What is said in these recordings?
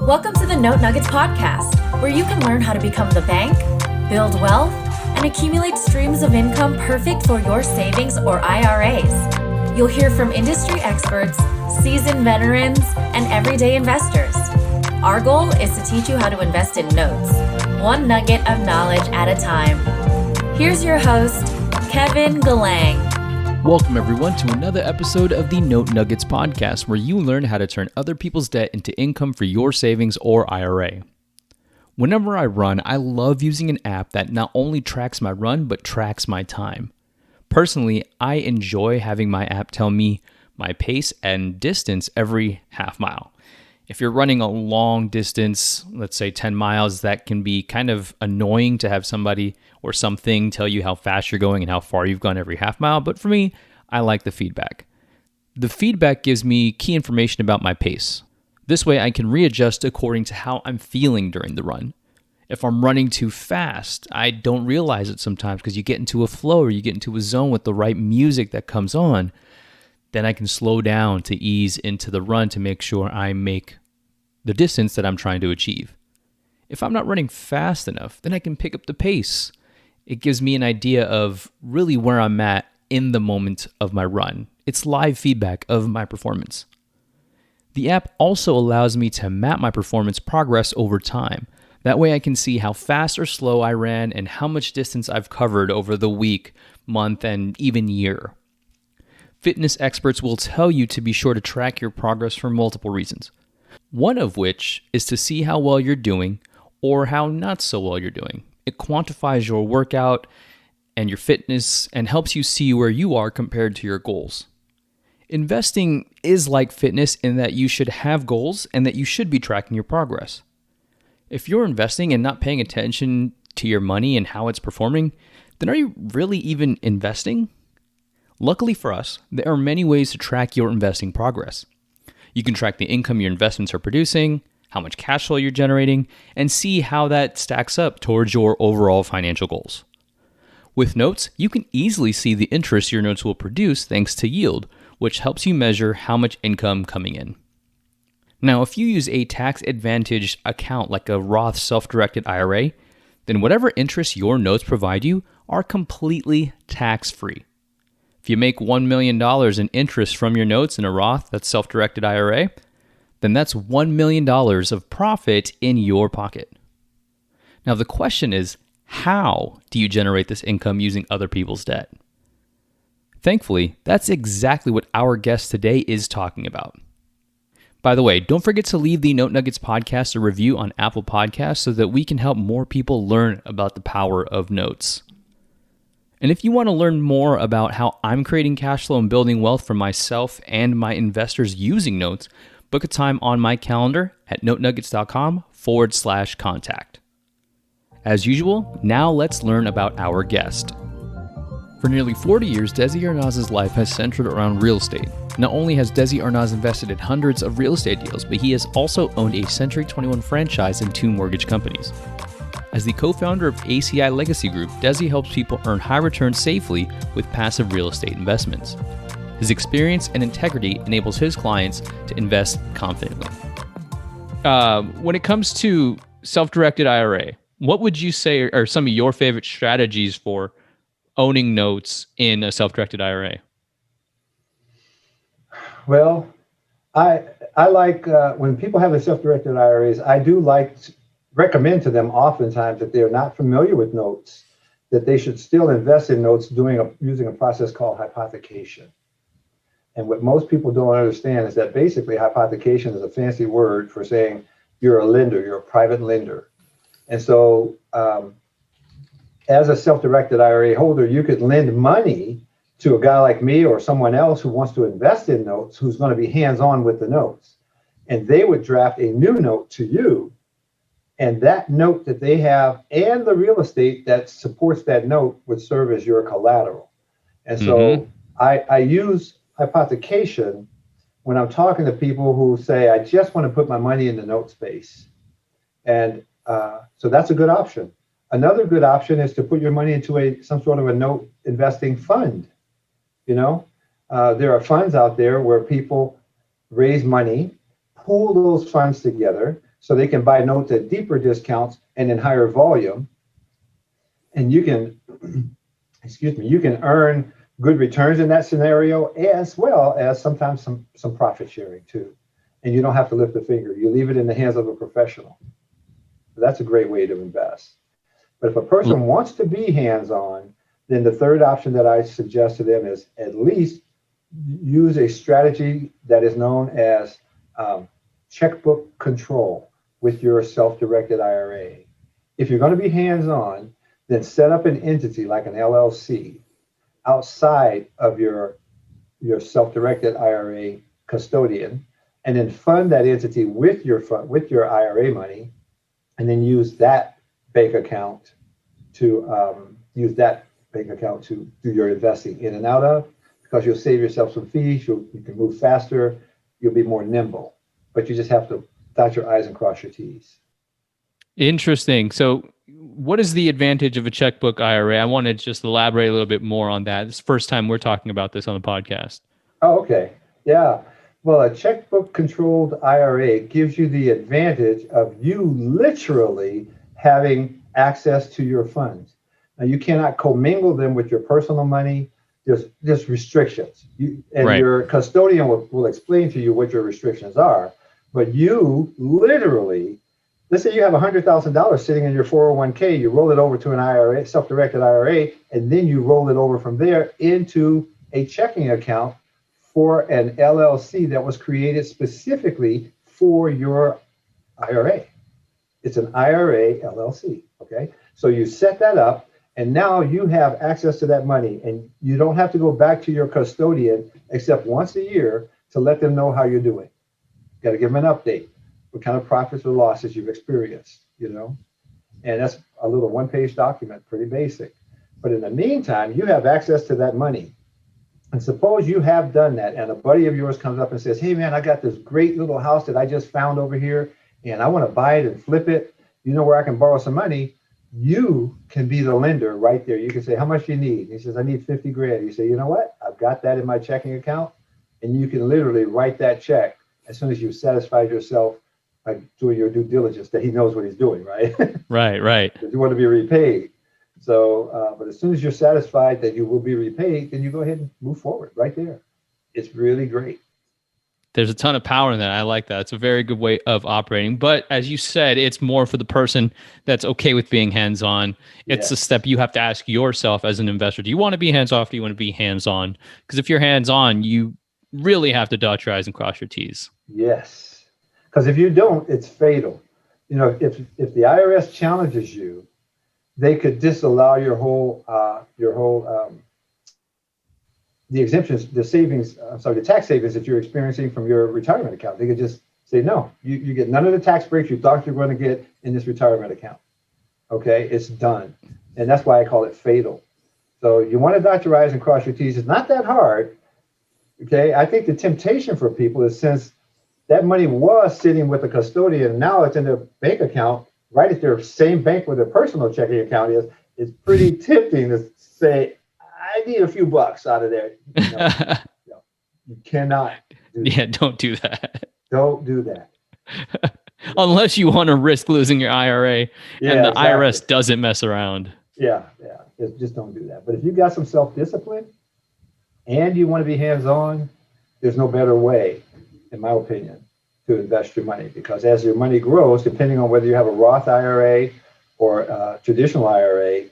Welcome to the Note Nuggets podcast, where you can learn how to become the bank, build wealth, and accumulate streams of income perfect for your savings or IRAs. You'll hear from industry experts, seasoned veterans, and everyday investors. Our goal is to teach you how to invest in notes, one nugget of knowledge at a time. Here's your host, Kevin Galang. Welcome, everyone, to another episode of the Note Nuggets podcast, where you learn how to turn other people's debt into income for your savings or IRA. Whenever I run, I love using an app that not only tracks my run, but tracks my time. Personally, I enjoy having my app tell me my pace and distance every half mile. If you're running a long distance, let's say 10 miles, that can be kind of annoying to have somebody or something tell you how fast you're going and how far you've gone every half mile. But for me, I like the feedback. The feedback gives me key information about my pace. This way I can readjust according to how I'm feeling during the run. If I'm running too fast, I don't realize it sometimes because you get into a flow or you get into a zone with the right music that comes on. Then I can slow down to ease into the run to make sure I make the distance that I'm trying to achieve. If I'm not running fast enough, then I can pick up the pace. It gives me an idea of really where I'm at in the moment of my run. It's live feedback of my performance. The app also allows me to map my performance progress over time. That way I can see how fast or slow I ran and how much distance I've covered over the week, month, and even year. Fitness experts will tell you to be sure to track your progress for multiple reasons. One of which is to see how well you're doing or how not so well you're doing. It quantifies your workout and your fitness and helps you see where you are compared to your goals. Investing is like fitness in that you should have goals and that you should be tracking your progress. If you're investing and not paying attention to your money and how it's performing, then are you really even investing? Luckily for us, there are many ways to track your investing progress. You can track the income your investments are producing, how much cash flow you're generating, and see how that stacks up towards your overall financial goals. With notes, you can easily see the interest your notes will produce thanks to yield, which helps you measure how much income coming in. Now, if you use a tax-advantaged account like a Roth self-directed IRA, then whatever interest your notes provide you are completely tax-free. If you make $1 million in interest from your notes in a Roth, that's self-directed IRA, then that's $1 million of profit in your pocket. Now the question is, how do you generate this income using other people's debt? Thankfully, that's exactly what our guest today is talking about. By the way, don't forget to leave the Note Nuggets podcast a review on Apple Podcasts so that we can help more people learn about the power of notes. And if you want to learn more about how I'm creating cash flow and building wealth for myself and my investors using notes, book a time on my calendar at notenuggets.com/contact. As usual, now let's learn about our guest. For nearly 40 years, Desi Arnaz's life has centered around real estate. Not only has Desi Arnaz invested in hundreds of real estate deals, but he has also owned a Century 21 franchise and 2 mortgage companies. As the co-founder of ACI Legacy Group, Desi helps people earn high returns safely with passive real estate investments. His experience and integrity enables his clients to invest confidently. When it comes to self-directed IRA, what would you say are some of your favorite strategies for owning notes in a self-directed IRA? Well, I like when people have a self-directed IRAs, I do recommend to them oftentimes that they're not familiar with notes, that they should still invest in notes using a process called hypothecation. And what most people don't understand is that basically hypothecation is a fancy word for saying you're a lender, you're a private lender. And so as a self-directed IRA holder, you could lend money to a guy like me or someone else who wants to invest in notes, who's going to be hands-on with the notes. And they would draft a new note to you. And that note that they have and the real estate that supports that note would serve as your collateral. And so I use hypothecation when I'm talking to people who say, I just want to put my money in the note space. And so that's a good option. Another good option is to put your money into some sort of a note investing fund. There are funds out there where people raise money, pool those funds together, so they can buy notes at deeper discounts and in higher volume. And you can, you can earn good returns in that scenario, as well as sometimes some profit sharing too. And you don't have to lift a finger. You leave it in the hands of a professional. That's a great way to invest. But if a person wants to be hands-on, then the third option that I suggest to them is at least use a strategy that is known as checkbook control with your self-directed IRA. If you're going to be hands-on, then set up an entity like an LLC outside of your self-directed IRA custodian, and then fund that entity with your IRA money, and then use that bank account to do your investing in and out of, because you'll save yourself some fees. You can move faster. You'll be more nimble, but you just have to dot your I's and cross your T's. Interesting. So what is the advantage of a checkbook IRA? I want to just elaborate a little bit more on that. It's the first time we're talking about this on the podcast. Oh, okay. Yeah. Well, a checkbook controlled IRA gives you the advantage of you literally having access to your funds. Now, you cannot commingle them with your personal money. There's restrictions. Right. Your custodian will explain to you what your restrictions are. But you literally, let's say you have $100,000 sitting in your 401k, you roll it over to an IRA, self-directed IRA, and then you roll it over from there into a checking account for an LLC that was created specifically for your IRA. It's an IRA LLC, okay? So you set that up, and now you have access to that money, and you don't have to go back to your custodian except once a year to let them know how you're doing. You got to give them an update, what kind of profits or losses you've experienced, and that's a little one-page document, pretty basic. But in the meantime, you have access to that money. And suppose you have done that, and a buddy of yours comes up and says, hey, man, I got this great little house that I just found over here, and I want to buy it and flip it. You know where I can borrow some money? You can be the lender right there. You can say, how much do you need? He says, I need 50 grand. You say, you know what? I've got that in my checking account. And you can literally write that check as soon as you've satisfied yourself by doing your due diligence that he knows what he's doing, right? Right. You want to be repaid. So, but as soon as you're satisfied that you will be repaid, then you go ahead and move forward right there. It's really great. There's a ton of power in that. I like that. It's a very good way of operating. But as you said, it's more for the person that's okay with being hands-on. It's a step you have to ask yourself as an investor. Do you want to be hands-off? Do you want to be hands-on? Because if you're hands-on, you really have to dot your I's and cross your T's. Yes. Because if you don't, it's fatal. If the IRS challenges you, they could disallow the exemptions, the tax savings that you're experiencing from your retirement account. They could just say, no, you get none of the tax breaks you thought you were going to get in this retirement account. Okay, it's done. And that's why I call it fatal. So you want to dot your I's and cross your T's. It's not that hard. Okay, I think the temptation for people is, since that money was sitting with a custodian, now it's in their bank account, right at their same bank where their personal checking account is, it's pretty tempting to say, I need a few bucks out of there. You cannot do that. Yeah, don't do that. Don't do that. Unless you want to risk losing your IRA, and the exactly. IRS doesn't mess around. Yeah. Just don't do that. But if you got some self-discipline and you want to be hands-on, there's no better way, in my opinion, to invest your money. Because as your money grows, depending on whether you have a Roth IRA or a traditional IRA,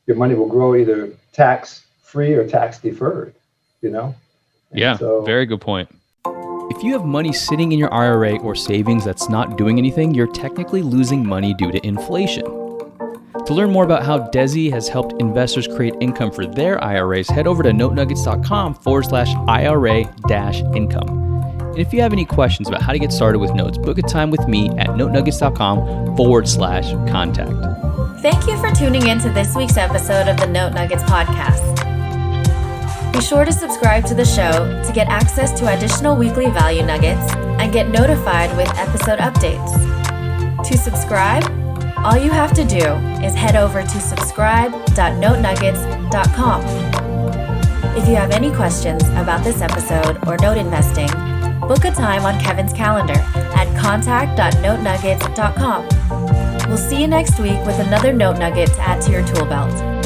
your money will grow either tax-free or tax-deferred, Yeah, very good point. If you have money sitting in your IRA or savings that's not doing anything, you're technically losing money due to inflation. To learn more about how Desi has helped investors create income for their IRAs, head over to notenuggets.com/IRA-income. And if you have any questions about how to get started with notes, book a time with me at notenuggets.com/contact. Thank you for tuning in to this week's episode of the Note Nuggets podcast. Be sure to subscribe to the show to get access to additional weekly value nuggets and get notified with episode updates. To subscribe, all you have to do is head over to subscribe.notenuggets.com. If you have any questions about this episode or note investing, book a time on Kevin's calendar at contact.notenuggets.com. We'll see you next week with another Note Nugget to add to your tool belt.